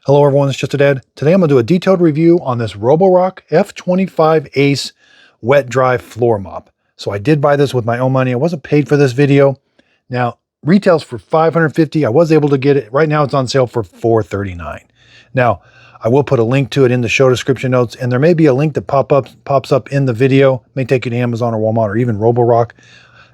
Hello everyone, it's Just a Dad. Today I'm going to do a detailed review on this Roborock F25 Ace wet dry floor mop. So I did buy this with my own money. I wasn't paid for this video. Now, retails for $550. I was able to get it. Right now it's on sale for $439. Now, I will put a link to it in the show description notes, and there may be a link that pops up in the video. It may take you to Amazon or Walmart or even Roborock.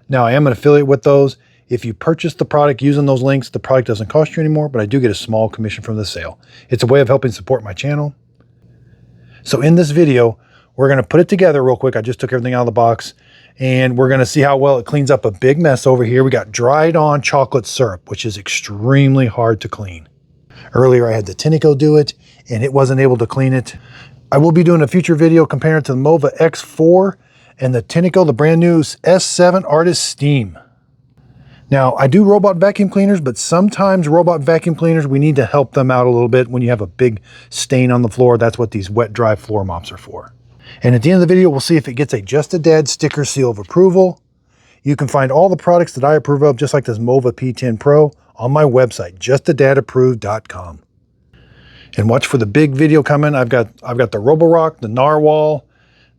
Now, I am an affiliate with those. If you purchase the product using those links, the product doesn't cost you anymore, but I do get a small commission from the sale. It's a way of helping support my channel. So in this video, we're going to put it together real quick. I just took everything out of the box, and we're going to see how well it cleans up a big mess over here. We got dried on chocolate syrup, which is extremely hard to clean. Earlier, I had the Tinico do it, and it wasn't able to clean it. I will be doing a future video comparing it to the Mova X4 and the Tinico, the brand new S7 Artist Steam. Now, I do robot vacuum cleaners, but sometimes robot vacuum cleaners, we need to help them out a little bit when you have a big stain on the floor. That's what these wet, dry floor mops are for. And at the end of the video, we'll see if it gets a Just a Dad sticker seal of approval. You can find all the products that I approve of, just like this Mova P10 Pro, on my website, justadadapproved.com. And watch for the big video coming. I've got the Roborock, the Narwhal,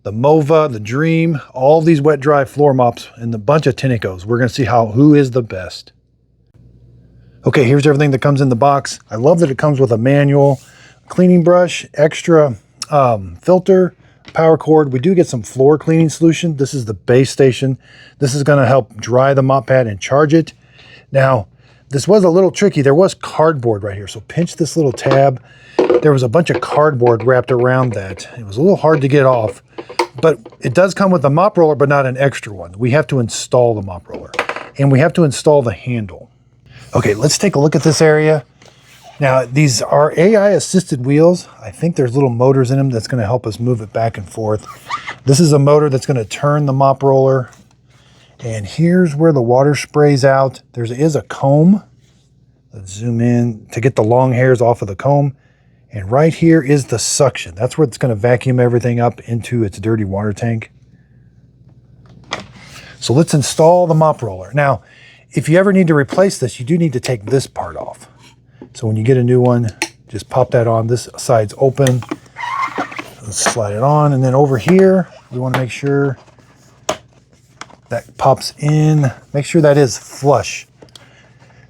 the Mova, the Dream, all these wet dry floor mops, and a bunch of Tinicos. We're going to see who is the best. Okay, here's everything that comes in the box. I love that it comes with a manual, cleaning brush, extra filter, power cord. We do get some floor cleaning solution. This is the base station. This is going to help dry the mop pad and charge it. Now, this was a little tricky. There was cardboard right here, so pinch this little tab. There was a bunch of cardboard wrapped around that. It was a little hard to get off, but it does come with a mop roller, but not an extra one. We have to install the mop roller, and we have to install the handle. Okay, let's take a look at this area. Now, these are AI assisted wheels. I think there's little motors in them that's going to help us move it back and forth. This is a motor that's going to turn the mop roller. And here's where the water sprays out. There is a comb. Let's zoom in to get the long hairs off of the comb. And right here is the suction. That's where it's going to vacuum everything up into its dirty water tank. So let's install the mop roller. Now, if you ever need to replace this, you do need to take this part off. So when you get a new one, just pop that on. This side's open. Let's slide it on. And then over here, we want to make sure that pops in. Make sure that is flush.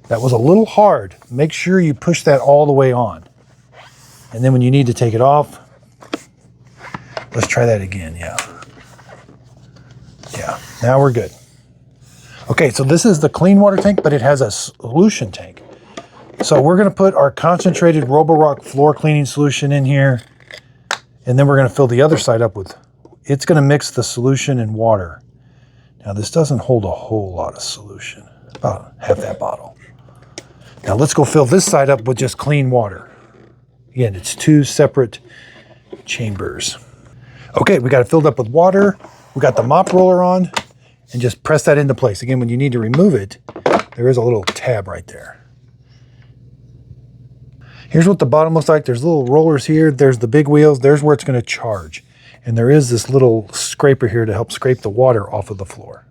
That was a little hard. Make sure you push that all the way on. And then when you need to take it off, let's try that again. Yeah, now we're good. Okay, so this is the clean water tank, but it has a solution tank. So we're going to put our concentrated Roborock floor cleaning solution in here, and then we're going to fill the other side up with, it's going to mix the solution and water. Now this doesn't hold a whole lot of solution, about half that bottle. Now let's go fill this side up with just clean water. Again, it's two separate chambers. Okay, we got it filled up with water. We got the mop roller on, and just press that into place. Again, when you need to remove it, there is a little tab right there. Here's what the bottom looks like. There's little rollers here. There's the big wheels. There's where it's going to charge. And there is this little scraper here to help scrape the water off of the floor.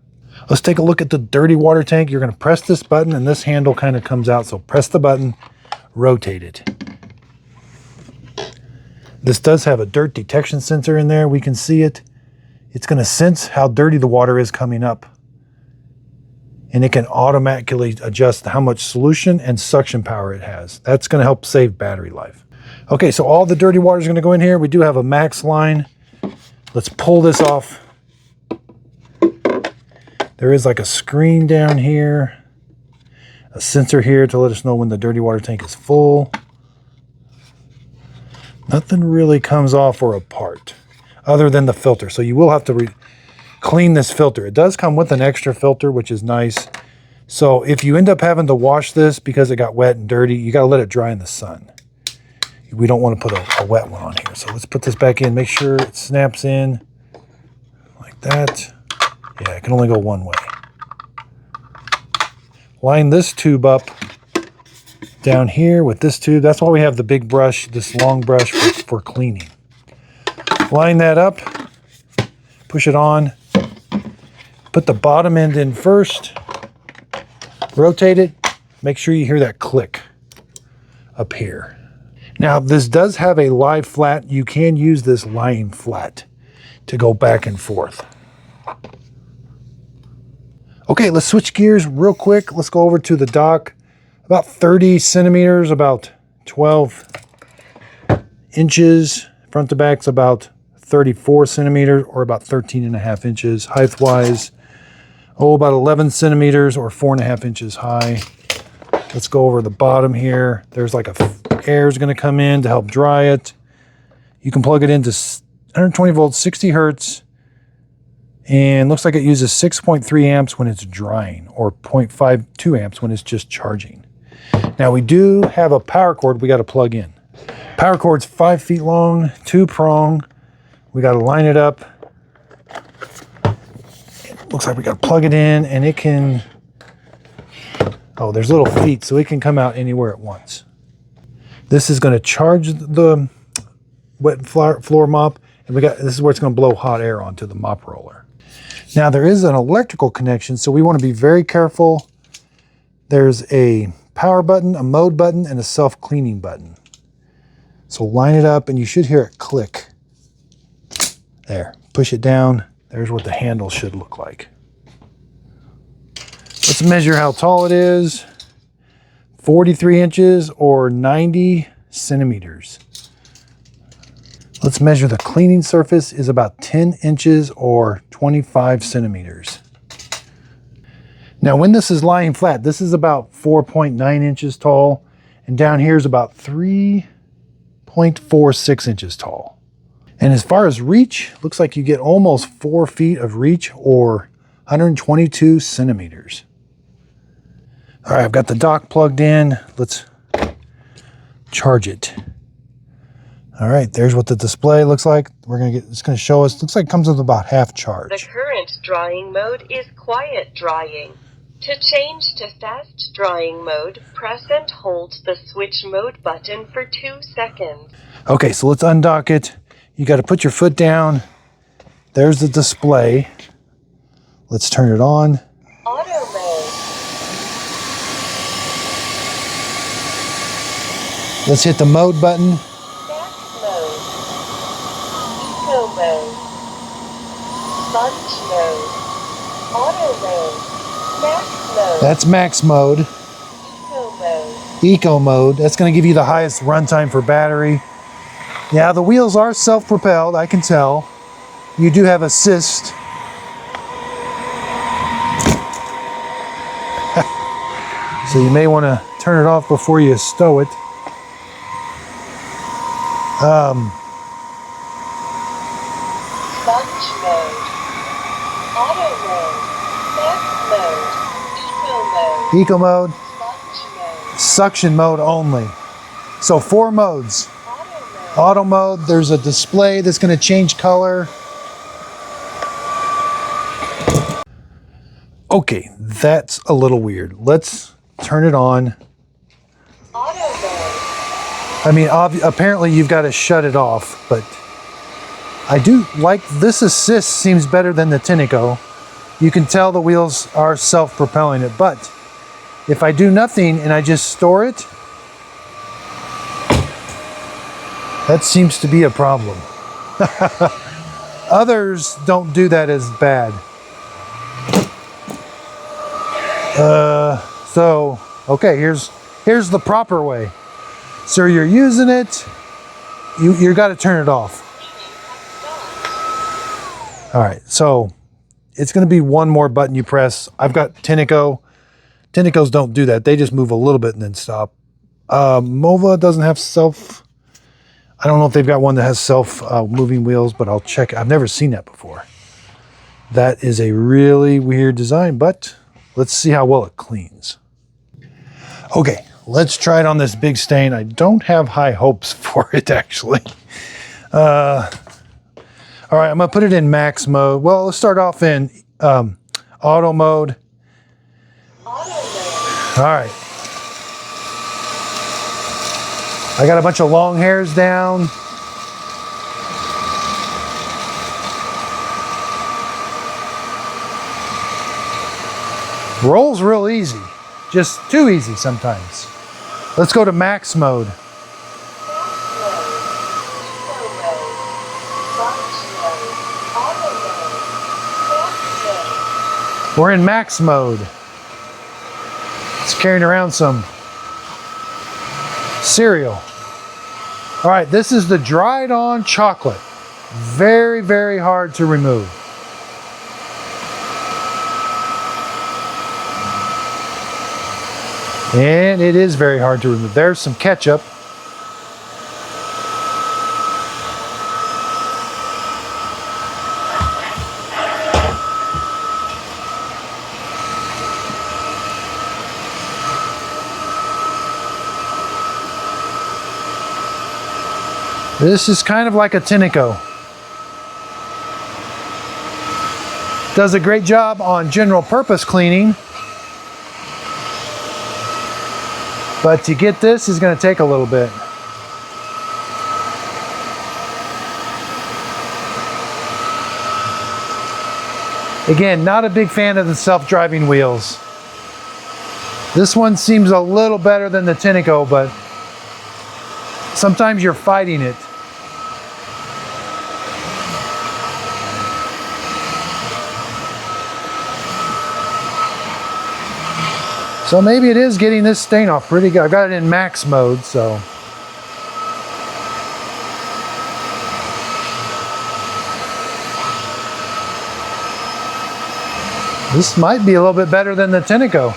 Let's take a look at the dirty water tank. You're going to press this button, and this handle kind of comes out. So press the button, rotate it. This does have a dirt detection sensor in there. We can see it. It's going to sense how dirty the water is coming up. And it can automatically adjust how much solution and suction power it has. That's going to help save battery life. Okay, so all the dirty water is going to go in here. We do have a max line. Let's pull this off. There is like a screen down here, a sensor here to let us know when the dirty water tank is full. Nothing really comes off or apart other than the filter. So you will have to clean this filter. It does come with an extra filter, which is nice. So if you end up having to wash this because it got wet and dirty, you got to let it dry in the sun. We don't want to put a wet one on here. So let's put this back in. Make sure it snaps in like that. Yeah, it can only go one way. Line this tube up down here with this tube. That's why we have the big brush, this long brush for cleaning. Line that up, push it on, put the bottom end in first, rotate it, make sure you hear that click up here. Now, this does have a lie flat. You can use this lying flat to go back and forth. Okay, let's switch gears real quick. Let's go over to the dock. About 30 centimeters, about 12 inches. Front to back's about 34 centimeters or about 13.5 inches height-wise. Oh, about 11 centimeters or 4.5 inches high. Let's go over the bottom here. There's like air is going to come in to help dry it. You can plug it into 120 volts, 60 hertz, and looks like it uses 6.3 amps when it's drying or 0.52 amps when it's just charging. Now we do have a power cord we got to plug in. Power cord's 5 feet long, 2-prong. We got to line it up. It looks like we got to plug it in, and it can, oh, there's little feet, so it can come out anywhere at once. This is going to charge the wet floor mop, and this is where it's going to blow hot air onto the mop roller. Now there is an electrical connection, so we want to be very careful. There's a power button, a mode button, and a self-cleaning button. So line it up, and you should hear it click. There, push it down. There's what the handle should look like. Let's measure how tall it is. 43 inches or 90 centimeters. Let's measure the cleaning surface is about 10 inches or 25 centimeters. Now when this is lying flat, this is about 4.9 inches tall, and down here is about 3.46 inches tall. And as far as reach, looks like you get almost 4 feet of reach or 122 centimeters. All right, I've got the dock plugged in. Let's charge it. All right, there's what the display looks like. It's gonna show us, looks like it comes with about half charge. The current drying mode is quiet drying. To change to fast drying mode, press and hold the switch mode button for 2 seconds. Okay, so let's undock it. You got to put your foot down. There's the display. Let's turn it on. Auto mode. Let's hit the mode button. Max mode. Eco mode. Sponge mode. Auto mode. Max mode. That's max mode. Eco mode. Eco mode. That's going to give you the highest runtime for battery. Yeah, the wheels are self-propelled, I can tell. You do have assist. So you may want to turn it off before you stow it. Sponge mode. Auto mode. Max mode. Eco mode. Eco mode. Sponge mode. Suction mode only. So 4 modes. Auto mode, there's a display that's going to change color. Okay, that's a little weird. Let's turn it on. Auto mode. I mean, apparently you've got to shut it off, but I do like this assist seems better than the Tinico. You can tell the wheels are self-propelling it, but if I do nothing and I just store it, that seems to be a problem. Others don't do that as bad. Okay, here's the proper way. So you're using it, you got to turn it off. All right, so it's going to be one more button you press. I've got Tinico. Tinicos don't do that. They just move a little bit and then stop. Mova doesn't have I don't know if they've got one that has self-moving wheels, but I'll check. I've never seen that before. That is a really weird design, but let's see how well it cleans. Okay, let's try it on this big stain. I don't have high hopes for it, actually. All right, I'm gonna put it in max mode. Well, let's start off in auto mode. Auto mode. All right. I got a bunch of long hairs down. Rolls real easy, just too easy sometimes. Let's go to max mode. Max We're in max mode. It's carrying around some cereal. All right, this is the dried on chocolate. Very, very hard to remove. And it is very hard to remove. There's some ketchup. This is kind of like a Tinico. Does a great job on general purpose cleaning. But to get this is going to take a little bit. Again, not a big fan of the self-driving wheels. This one seems a little better than the Tinico, but sometimes you're fighting it. So maybe it is getting this stain off pretty good. I've got it in max mode, so. This might be a little bit better than the Tinico.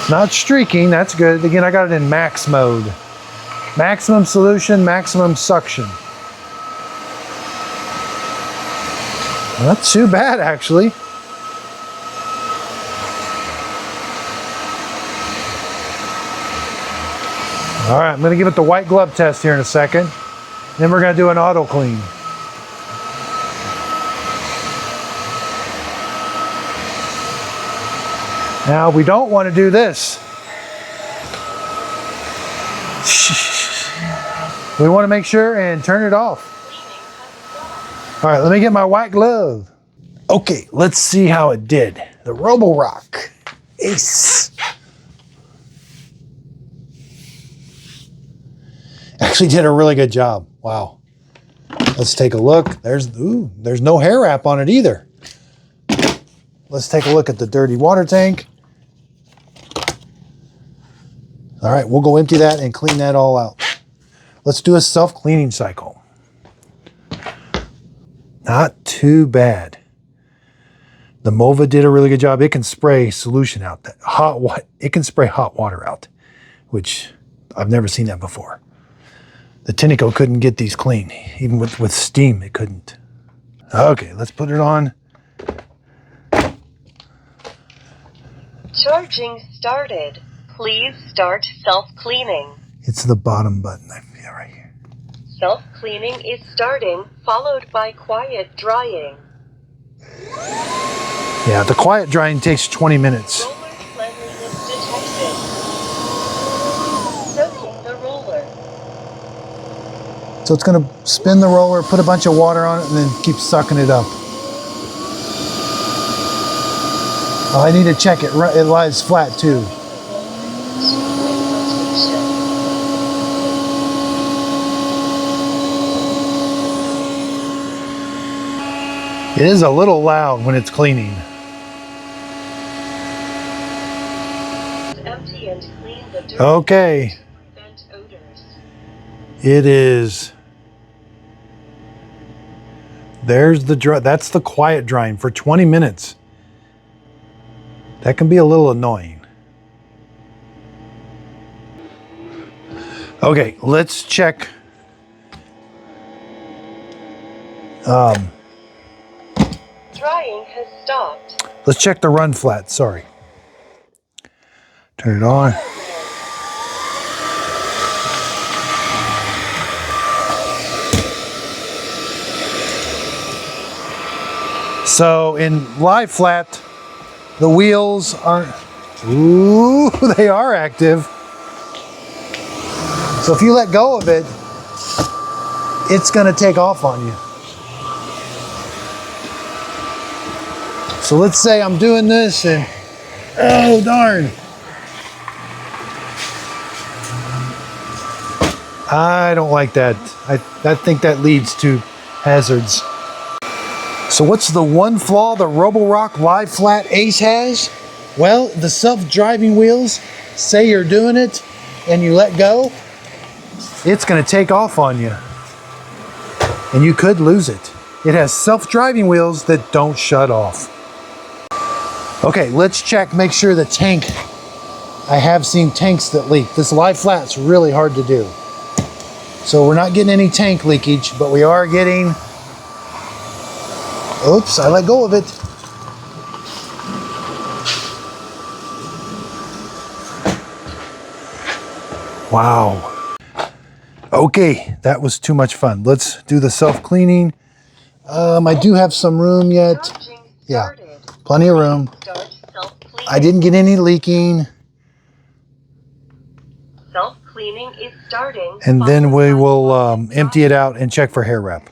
It's not streaking, that's good. Again, I got it in max mode. Maximum solution, maximum suction. Not too bad, actually. All right, I'm going to give it the white glove test here in a second. Then we're going to do an auto clean. Now, we don't want to do this. We want to make sure and turn it off. All right, let me get my white glove. Okay, let's see how it did. The Roborock Ace. Actually did a really good job. Wow. Let's take a look. There's no hair wrap on it either. Let's take a look at the dirty water tank. All right, we'll go empty that and clean that all out. Let's do a self-cleaning cycle. Not too bad. The Mova did a really good job. It can spray solution out. It can spray hot water out, which I've never seen that before. The Tinico couldn't get these clean. Even with steam, it couldn't. Okay, let's put it on. Charging started. Please start self-cleaning. It's the bottom button, I feel right here. Self-cleaning is starting, followed by quiet drying. Yeah, the quiet drying takes 20 minutes. Roller cleanliness detected. Soaking the roller. So it's going to spin the roller, put a bunch of water on it, and then keep sucking it up. Oh, I need to check it. It lies flat too. It is a little loud when it's cleaning. Empty and clean the dirt. Okay. To prevent odors. It is. There's the dry. That's the quiet drying for 20 minutes. That can be a little annoying. Okay, let's check. Drying has stopped. Let's check the run flat. Sorry. Turn it on. So in lie flat, the wheels aren't, ooh, they are active. So if you let go of it, it's gonna take off on you. So let's say I'm doing this and, oh darn. I don't like that. I think that leads to hazards. So what's the one flaw the Roborock Lie Flat Ace has? Well, the self-driving wheels, say you're doing it and you let go, it's going to take off on you and you could lose it. It has self-driving wheels that don't shut off. Okay, let's check, make sure the tank, I have seen tanks that leak. This lie flat's really hard to do. So we're not getting any tank leakage, but we are getting, oops, I let go of it. Wow. Okay, that was too much fun. Let's do the self-cleaning. I do have some room yet. Yeah, plenty of room. I didn't get any leaking. Self-cleaning is starting. And then we will empty it out and check for hair wrap.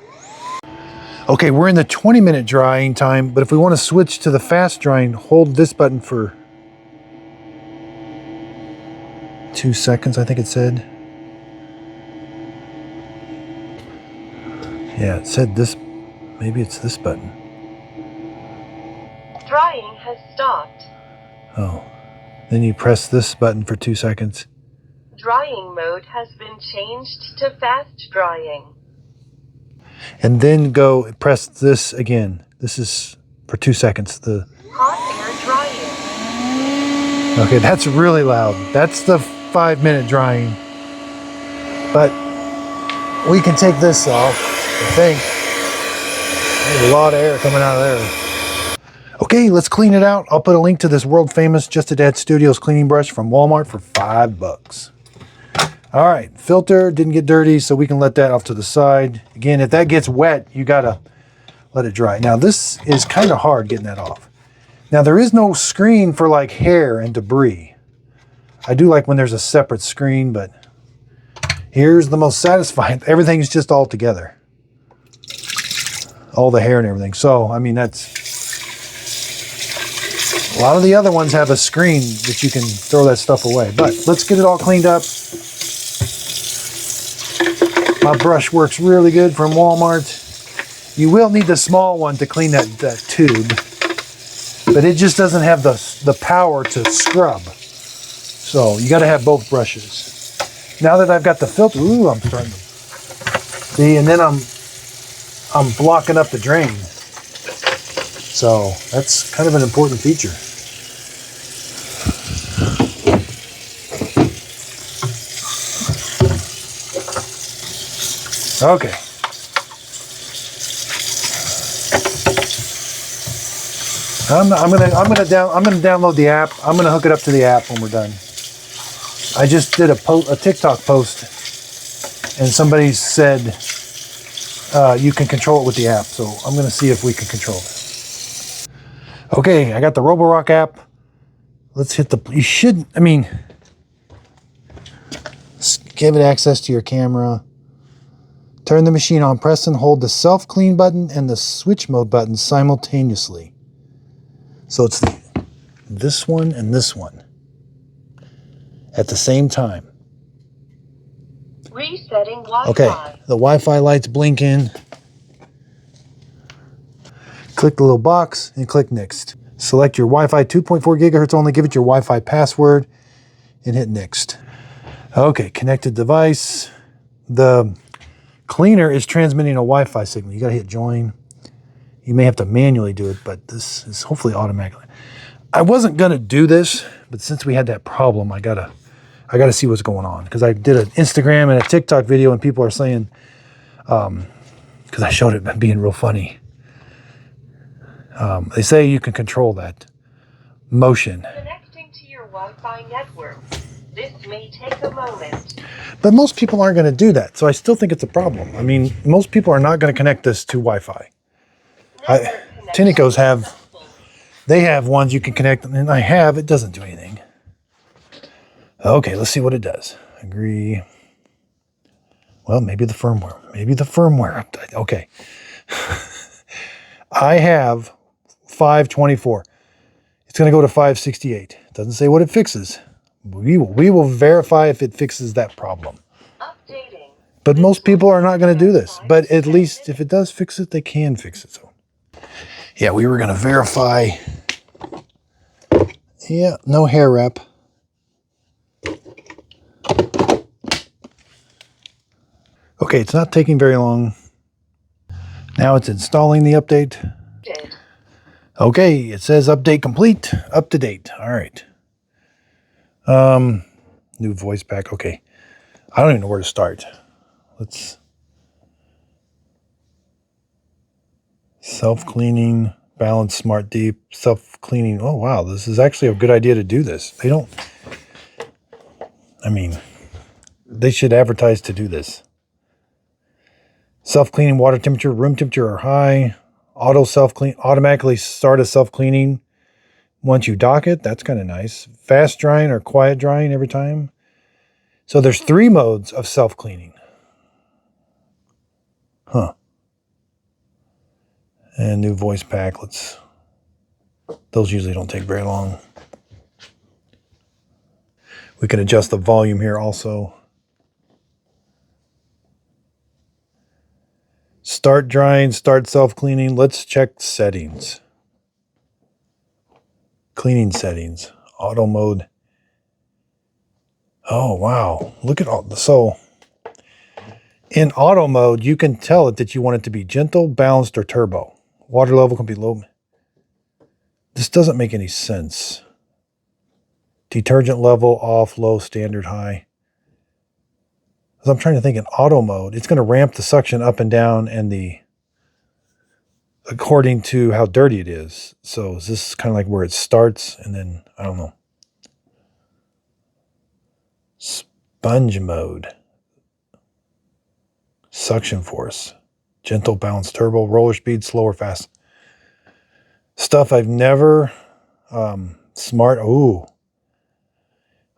Okay, we're in the 20-minute drying time, but if we want to switch to the fast drying, hold this button for 2 seconds, I think it said. Yeah, it said this. Maybe it's this button. Drying has stopped. Oh, then you press this button for 2 seconds. Drying mode has been changed to fast drying. And then go press this again. This is for 2 seconds. The hot air drying. Okay, that's really loud. That's the 5-minute drying. But we can take this off, I think. There's a lot of air coming out of there. Okay, let's clean it out. I'll put a link to this world famous Just a Dad Studios cleaning brush from Walmart for $5. All right, filter didn't get dirty, so we can let that off to the side. Again, if that gets wet, you gotta let it dry. Now this is kind of hard getting that off. Now there is no screen for like hair and debris. I do like when there's a separate screen, but here's the most satisfying. Everything's just all together. All the hair and everything. So, I mean, that's, a lot of the other ones have a screen that you can throw that stuff away. But let's get it all cleaned up. My brush works really good from Walmart. You will need the small one to clean that tube, but it just doesn't have the power to scrub. So you got to have both brushes. Now that I've got the filter, ooh, I'm starting to see, and then I'm blocking up the drain. So that's kind of an important feature. Okay. I'm gonna download the app. I'm gonna hook it up to the app when we're done. I just did a TikTok post, and somebody said you can control it with the app. So I'm gonna see if we can control it. Okay, I got the Roborock app. Let's hit the. You should. I mean, give it access to your camera. Turn the machine on. Press and hold the self-clean button and the switch mode button simultaneously. So it's this one and this one at the same time. Resetting Wi-Fi. Okay, the Wi-Fi light's blinking. Click the little box and click next. Select your Wi-Fi 2.4 gigahertz only. Give it your Wi-Fi password and hit next. Okay, connected device. The cleaner is transmitting a Wi-Fi signal. You gotta hit join. You may have to manually do it, but this is hopefully automatically. I wasn't gonna do this, but since we had that problem, I gotta see what's going on. Because I did an Instagram and a TikTok video and people are saying, because I showed it being real funny. They say you can control that motion. Connecting to your Wi-Fi network. This may take a moment. But most people aren't gonna do that, so I still think it's a problem. I mean, most people are not gonna connect this to Wi-Fi. Tinicos they have ones you can connect, and it doesn't do anything. Okay, let's see what it does. Agree. Well, maybe the firmware update. Okay. I have 524. It's going to go to 568. Doesn't say what it fixes. We will verify if it fixes that problem. Updating. But most people are not going to do this. But at least if it does fix it, they can fix it. So, yeah, we were going to verify. Yeah, no hair wrap. Okay, it's not taking very long. Now it's installing the update. Okay, it says update complete, up to date. All right. New voice pack. Okay. I don't even know where to start. Let's self-cleaning, balance, smart deep, self-cleaning. Oh, wow. This is actually a good idea to do this. They should advertise to do this. Self-cleaning, water temperature, room temperature are high. Auto self-clean, automatically start a self-cleaning once you dock it. That's kind of nice. Fast drying or quiet drying every time. So there's 3 modes of self-cleaning. Huh. And new voice pack. Those usually don't take very long. We can adjust the volume here also. Start drying, start self-cleaning. Let's check settings. Cleaning settings. Auto mode. Oh, wow. Look at all. So in auto mode, you can tell it that you want it to be gentle, balanced, or turbo. Water level can be low. This doesn't make any sense. Detergent level, off, low, standard, high. As I'm trying to think in auto mode, it's going to ramp the suction up and down and according to how dirty it is. So is this kind of like where it starts and then, I don't know. Sponge mode. Suction force. Gentle, balanced, turbo, roller speed, slow or fast. Stuff I've never, smart, ooh.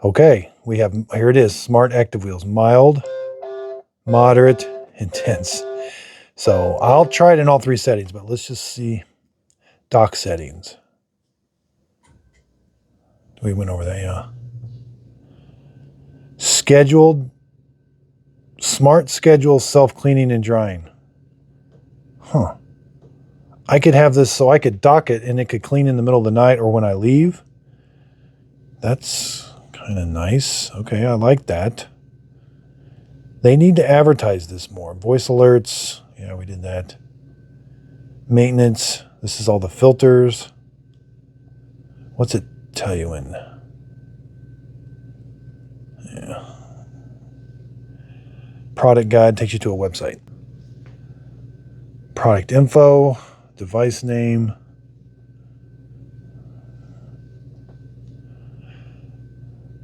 Okay, here it is, smart active wheels. Mild, moderate, intense. So I'll try it in all 3 settings, but let's just see dock settings. We went over that, yeah. Scheduled, smart schedule, self-cleaning and drying. Huh. I could have this so I could dock it and it could clean in the middle of the night or when I leave. That's kind of nice. Okay, I like that. They need to advertise this more. Voice alerts. Yeah, we did that. Maintenance. This is all the filters. What's it tell you in? Yeah. Product guide takes you to a website. Product info, device name.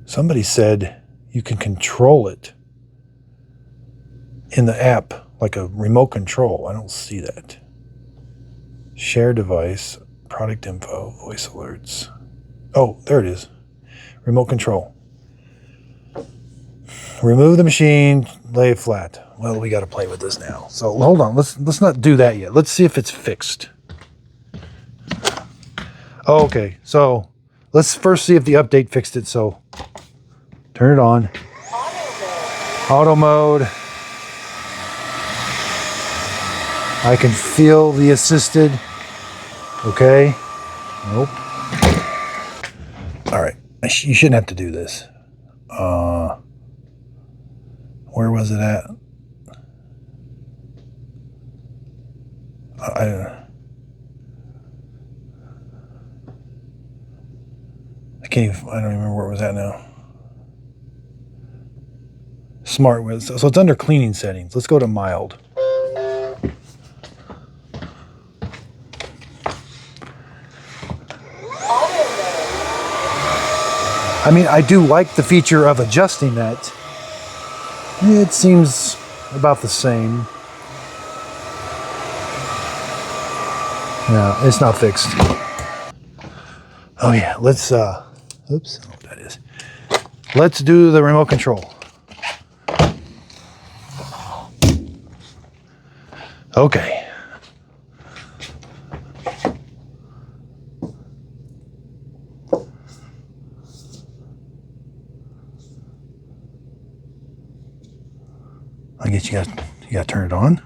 Somebody said you can control it in the app like a remote control. I don't see that. Share device, product info, voice alerts. Oh, there it is. Remote control. Remove the machine, lay it flat. Well, we got to play with this now. So hold on. Let's not do that yet. Let's see if it's fixed. Oh, okay. So let's first see if the update fixed it. So turn it on. Auto mode. I can feel the assisted. Okay. Nope. All right. You shouldn't have to do this. Where was it at? I don't even remember where it was at now. Smart. So it's under cleaning settings. Let's go to mild. I mean, I do like the feature of adjusting that. It seems about the same. No, it's not fixed. Oh yeah, let's oops, I don't know what that is. Let's do the remote control. Okay. I guess you got to turn it on.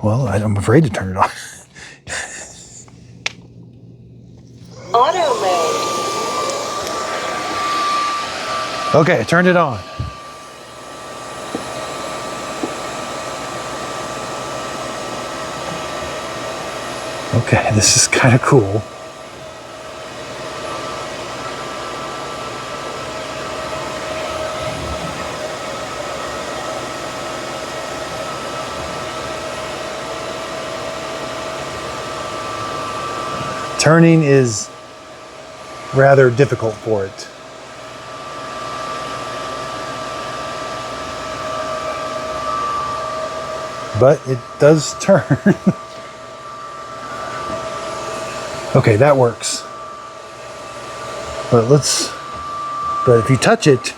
Well, I'm afraid to turn it on. Auto mode. Okay, I turned it on. Okay, this is kind of cool. Turning is rather difficult for it. But it does turn. Okay, that works. But if you touch it,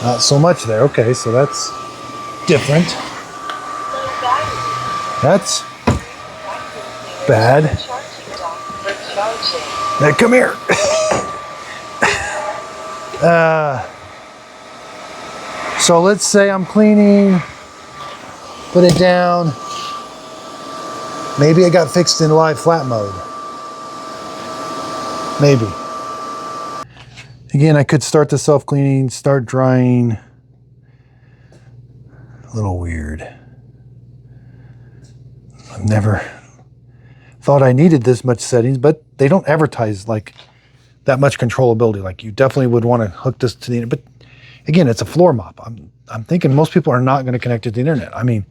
not so much there. Okay, so that's different. That's bad. Now come here. So let's say I'm cleaning, put it down. Maybe it got fixed in live flat mode. Maybe. Again, I could start the self-cleaning, start drying. A little weird. I've never thought I needed this much settings, but they don't advertise like that much controllability. Like you definitely would want to hook this to the internet. But again, it's a floor mop. I'm thinking most people are not going to connect it to the internet. I mean,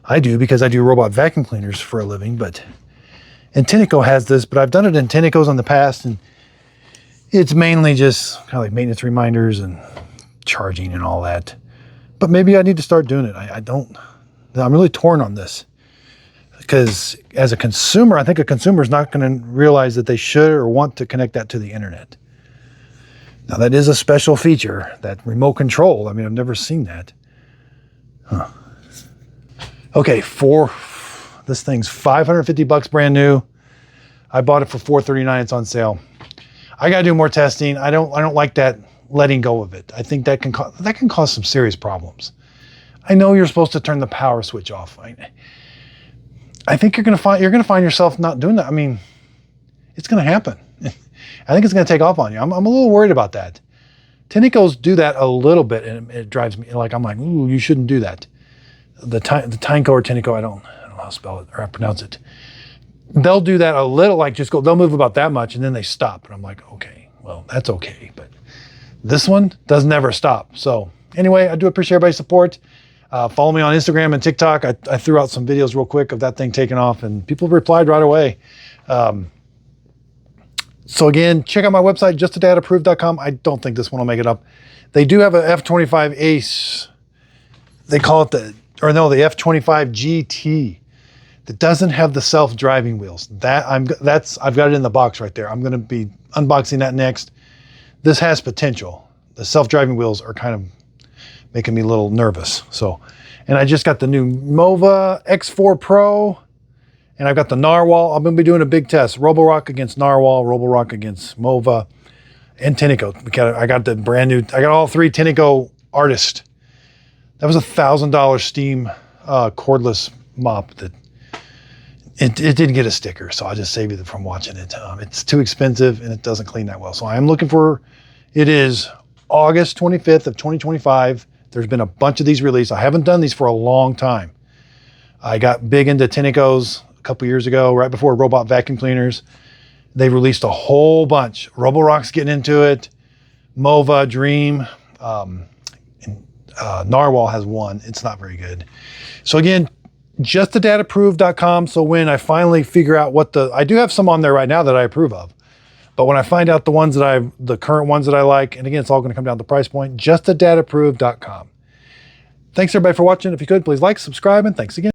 I do because I do robot vacuum cleaners for a living, but and Tenneco has this, but I've done it in Tennecos in the past, and it's mainly just kind of like maintenance reminders and charging and all that. But maybe I need to start doing it. I'm really torn on this because as a consumer, I think a consumer is not going to realize that they should or want to connect that to the internet. Now that is a special feature, that remote control. I mean, I've never seen that. Huh. Okay, this thing's $550 brand new. I bought it for $439. It's on sale. I got to do more testing. I don't like that letting go of it. I think that can cause some serious problems. I know you're supposed to turn the power switch off. I think you're going to find yourself not doing that. I mean, it's going to happen. I think it's going to take off on you. I'm a little worried about that. Tennecos do that a little bit, and it drives me like, I'm like, ooh, you shouldn't do that. The Tyneco or Tenneco, I don't know how to spell it or how to pronounce it. They'll do that a little, like they'll move about that much and then they stop. And I'm like, okay, well, that's okay. But this one does never stop. So anyway, I do appreciate everybody's support. Follow me on Instagram and TikTok. I threw out some videos real quick of that thing taking off and people replied right away. So again, check out my website, justadadapproved.com. I don't think this one will make it up. They do have an F25 Ace. They call it the F25 GT. That doesn't have the self-driving wheels. I've got it in the box right there. I'm going to be unboxing that next. This has potential. The self-driving wheels are kind of making me a little nervous. So, and I just got the new Mova X4 Pro. And I've got the Narwhal. I'm going to be doing a big test. Roborock against Narwhal, Roborock against Mova, and Tenneco. I got the brand new, I got all three Tenneco Artist. That was $1,000 Steam cordless mop that it didn't get a sticker. So I'll just save you from watching it. It's too expensive and it doesn't clean that well. So I am looking for, it is August 25th of 2025. There's been a bunch of these released. I haven't done these for a long time. I got big into Tennecos a couple years ago, right before robot vacuum cleaners. They released a whole bunch. Roborock's getting into it. Mova, Dream, Narwhal has one. It's not very good. So again, justadadapproved.com. So when I finally figure out I do have some on there right now that I approve of, but when I find out the current ones that I like, and again, it's all going to come down to the price point, justadadapproved.com. Thanks everybody for watching. If you could, please like, subscribe, and thanks again.